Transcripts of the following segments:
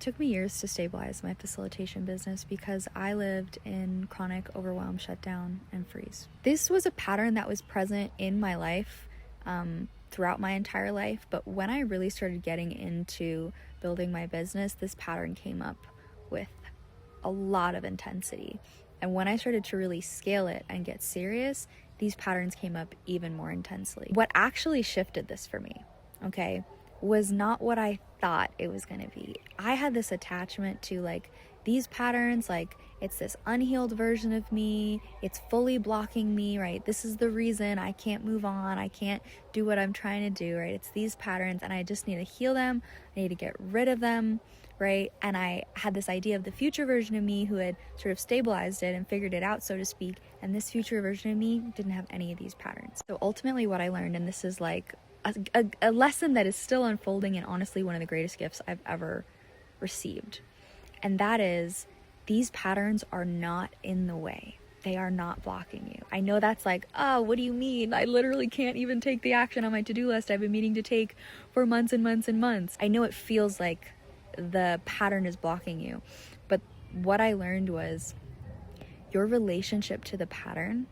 took me years to stabilize my facilitation business because I lived in chronic overwhelm, shutdown, and freeze. This was a pattern that was present in my life throughout my entire life, but when I really started getting into building my business, this pattern came up with a lot of intensity. And when I started to really scale it and get serious, these patterns came up even more intensely. What actually shifted this for me, okay, was not what I thought it was gonna be. I had this attachment to like these patterns, like it's this unhealed version of me, it's fully blocking me, right? This is the reason I can't move on, I can't do what I'm trying to do, right? It's these patterns and I just need to heal them, I need to get rid of them, right? And I had this idea of the future version of me who had sort of stabilized it and figured it out, so to speak, and this future version of me didn't have any of these patterns. So ultimately what I learned, and this is like a lesson that is still unfolding and honestly one of the greatest gifts I've ever received. And that is, these patterns are not in the way. They are not blocking you. I know that's like, oh, what do you mean? I literally can't even take the action on my to-do list I've been meaning to take for months and months and months. I know it feels like the pattern is blocking you. But what I learned was your relationship to the pattern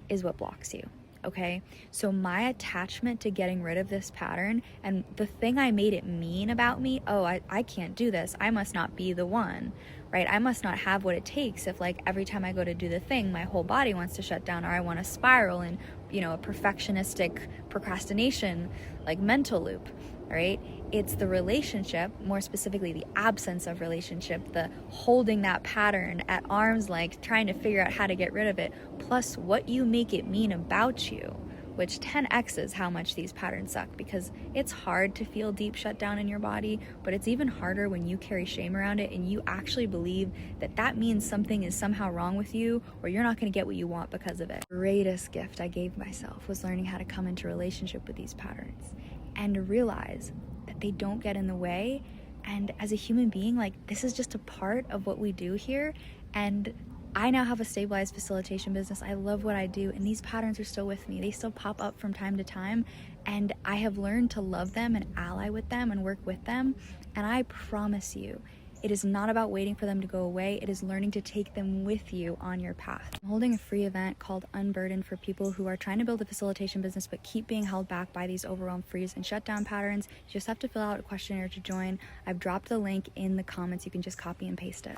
is what blocks you. Okay, so my attachment to getting rid of this pattern and the thing I made it mean about me, oh, I can't do this, I must not be the one, right? I must not have what it takes if like every time I go to do the thing, my whole body wants to shut down or I want to spiral in, you know, a perfectionistic procrastination, like mental loop, right? It's the relationship, more specifically the absence of relationship, the holding that pattern at arm's length, trying to figure out how to get rid of it, plus what you make it mean about you, which 10x's how much these patterns suck, because it's hard to feel deep shutdown in your body, but it's even harder when you carry shame around it and you actually believe that that means something is somehow wrong with you or you're not going to get what you want because of it. The greatest gift I gave myself was learning how to come into relationship with these patterns and to realize that they don't get in the way. And as a human being, like, this is just a part of what we do here. And I now have a stabilized facilitation business. I love what I do, and these patterns are still with me. They still pop up from time to time, and I have learned to love them and ally with them and work with them. And I promise you, it is not about waiting for them to go away. It is learning to take them with you on your path. I'm holding a free event called Unburden for people who are trying to build a facilitation business but keep being held back by these overwhelm, freeze, and shutdown patterns. You just have to fill out a questionnaire to join. I've dropped the link in the comments. You can just copy and paste it.